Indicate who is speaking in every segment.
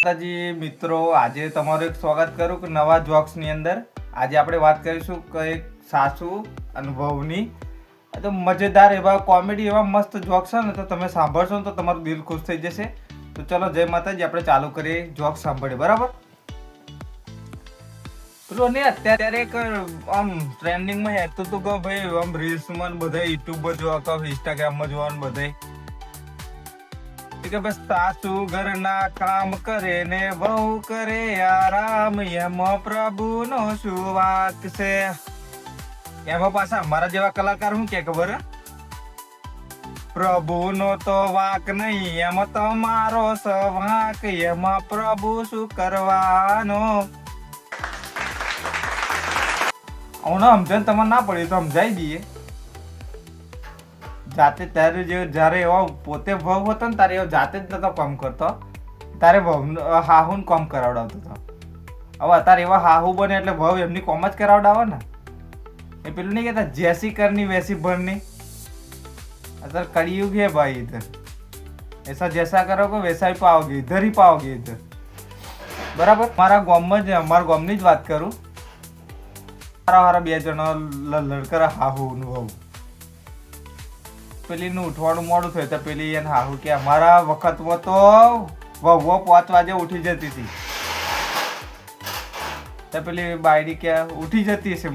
Speaker 1: માતાજી મિત્રો, આજે તમારું એક સ્વાગત કરું કે નવા જોક્સની અંદર. આજે આપણે વાત કરીશું કે એક સાસુ અનુભવની. તો મજેદાર એવા કોમેડી એવા મસ્ત જોક્સ છે ને, તો તમે સાંભળશો ને તો તમારું દિલ ખુશ થઈ જશે. તો ચલો જય માતાજી, આપણે ચાલુ કરીએ જોક્સ સાંભળીએ. બરાબર. પેલું ને અત્યારે એક આમ ટ્રેન્ડિંગમાં હેતું હતું કે ભાઈ આમ રીલ્સમાં બધા યુટ્યુબ જોવા કે ઇન્સ્ટાગ્રામમાં જોવાનું બધા કે બસ સાસુ ઘરના કામ કરે ને વહુ કરે આરામ, એમાં પ્રભુનો શું વાક છે. એમાં પાછા અમારા જેવા કલાકાર શું કે ખબર, પ્રભુનો તો વાક નહીં, એમાં તો મારો સવાક, એમાં પ્રભુ શું કરવાનો. હમણાં સમજણ તમારે ના પડી તો સમજાઈ દઈએ. જાતે ત્યારે જ્યારે એવા પોતે વહુ હતો ને ત્યારે એવો જાતે જ નતો કામ કરતો, તારે હાહુને કામ કરાવડાવતો હતો. હવે અત્યારે એવા હાહુ બને એટલે વહુ એમની કોમ જ કરાવડાવે ને. એ પેલું નહીં કહેતા જેસી કરની વૈસી ભરની. અત્યારે કળિયુગ હે ભાઈ. ઇધર ऐसा जैसा करोगे वैसा ही पाओगे, इधर ही पाओगे इधर. બરાબર. મારા ગામમાં જ અમારા ગામની જ વાત કરું. મારા બે જણા લડકરા હાહુ નું વહુ. પેલીનું ઉઠવાનું મોડું થયું તો પેલી એને હાહુ કે અમારા વખતમાં તો વહુઓ 5 વાગે ઉઠી જતી હતી. તો પેલી બાયડી કે ઉઠી જતી હશે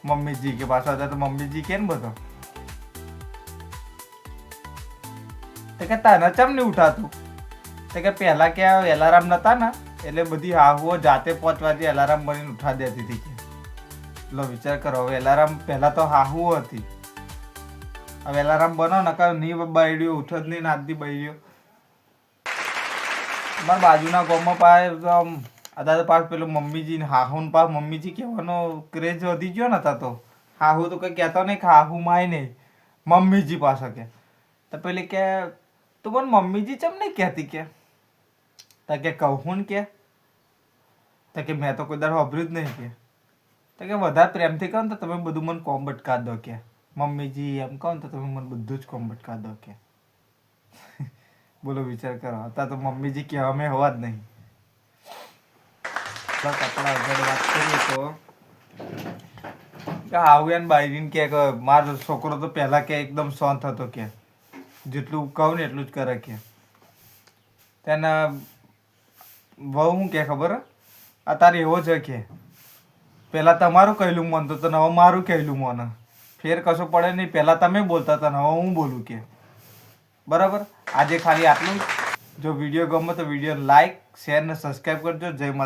Speaker 1: મમ્મીજી કે પાછો હતા તો મમ્મીજી કે ને બધો. તો કે તને ચમ નહીં ઉઠાતું? તો કે પહેલા કે એલાર્મ નતા ને એટલે બધી હાહુઓ જાતે 5 વાગે એલાર્મ બનીને ઉઠા દેતી હતી કે. લો વિચાર કરો, હવે એલાર્મ પહેલા તો હાહુઓ હતી, હવે એલાર્મ બનો ને કાં ની બાયડીઓ ઉઠ જ નહીં, નાચતી બાયડીઓ. મારા બાજુના ગામમાં પાય અત્યારે પાછ પેલું મમ્મીજી ને હાહુ પાસ મમ્મીજી કહેવાનો ક્રેઝ વધી ગયો ને. તો હાહુ તો કંઈ કહેતો નહીં કે હાહુ માય નહીં, મમ્મીજી પાછો કે. તો પેલી કે તું પણ મમ્મીજી ચમ નહીં કહેતી કે? તો કે કહું ને કે. તો કે મેં તો કોઈ દર સાંભળ્યું જ નહીં કે. તો કે વધારે પ્રેમથી કહો ને તો તમે બધું મને કોમ બટકા દો કે. મમ્મીજી એમ કહો ને તો તમે મને બધું જ કોમ બટકા દો કે. બોલો વિચાર કરો, અત્યારે તો મમ્મીજી કે અમે હોવા જ નહીં. કપડા વગર વાત કરીએ તો આવું બાયરીને કે મારો છોકરો તો પહેલા કે એકદમ શાંત હતો કે, જેટલું કહું ને એટલું જ કરે કે. તેના વહુ શું કે ખબર, અત્યારે એવો છે કે પહેલા તમારું કહેલું માનતો તો હવે મારું કહેલું માને. ફેર કશું પડે નહીં. પહેલા તમે બોલતા હતા ને હવે હું બોલું કે. બરાબર. આજે ખાલી આટલું. જો વિડીયો ગમે તો વિડીયો લાઈક, શેર ને સબસ્ક્રાઈબ કરજો. જય માતા.